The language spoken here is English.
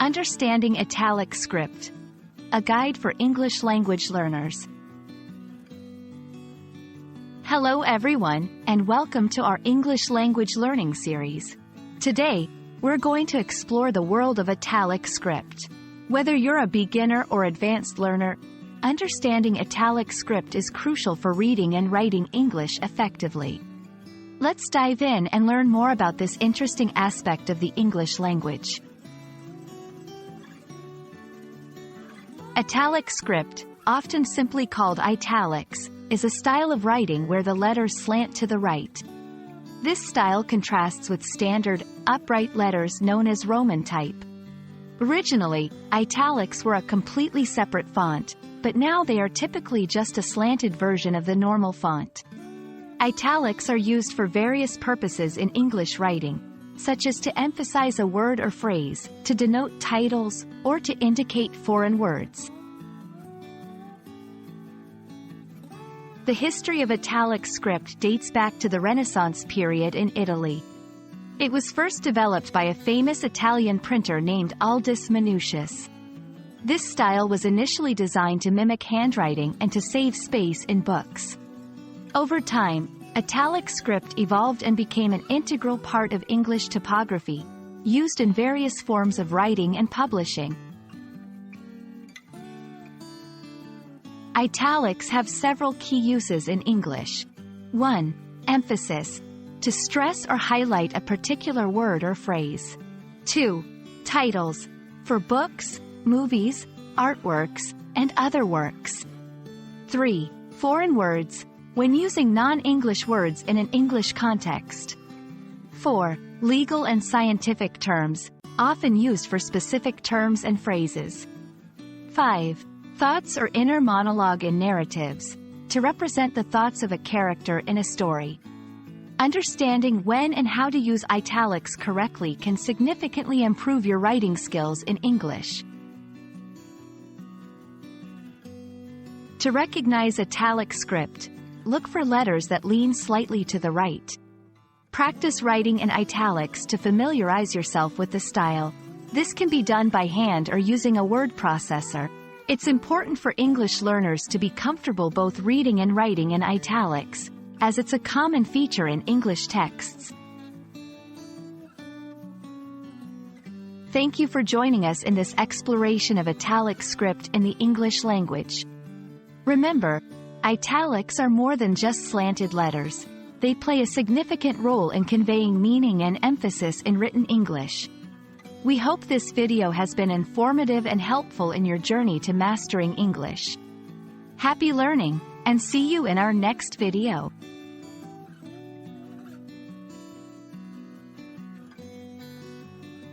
Understanding Italic Script, a guide for English language learners. Hello everyone, and welcome to our English language learning series. Today, we're going to explore the world of Italic Script. Whether you're a beginner or advanced learner, understanding Italic Script is crucial for reading and writing English effectively. Let's dive in and learn more about this interesting aspect of the English language. Italic script, often simply called italics, is a style of writing where the letters slant to the right. This style contrasts with standard, upright letters known as Roman type. Originally, italics were a completely separate font, but now they are typically just a slanted version of the normal font. Italics are used for various purposes in English writing, such as to emphasize a word or phrase, to denote titles, or to indicate foreign words. The history of Italic script dates back to the Renaissance period in Italy. It was first developed by a famous Italian printer named Aldus Manutius. This style was initially designed to mimic handwriting and to save space in books. Over time, Italic script evolved and became an integral part of English typography, used in various forms of writing and publishing. Italics have several key uses in English. 1. Emphasis, to stress or highlight a particular word or phrase. 2. Titles, for books, movies, artworks, and other works. 3. Foreign words, when using non-English words in an English context. 4. Legal and scientific terms, often used for specific terms and phrases. 5. Thoughts or inner monologue in narratives, to represent the thoughts of a character in a story. Understanding when and how to use italics correctly can significantly improve your writing skills in English. To recognize Italic script, look for letters that lean slightly to the right. Practice writing in italics to familiarize yourself with the style. This can be done by hand or using a word processor. It's important for English learners to be comfortable both reading and writing in italics, as it's a common feature in English texts. Thank you for joining us in this exploration of Italic script in the English language. Remember, italics are more than just slanted letters. They play a significant role in conveying meaning and emphasis in written English. We hope this video has been informative and helpful in your journey to mastering English. Happy learning, and see you in our next video.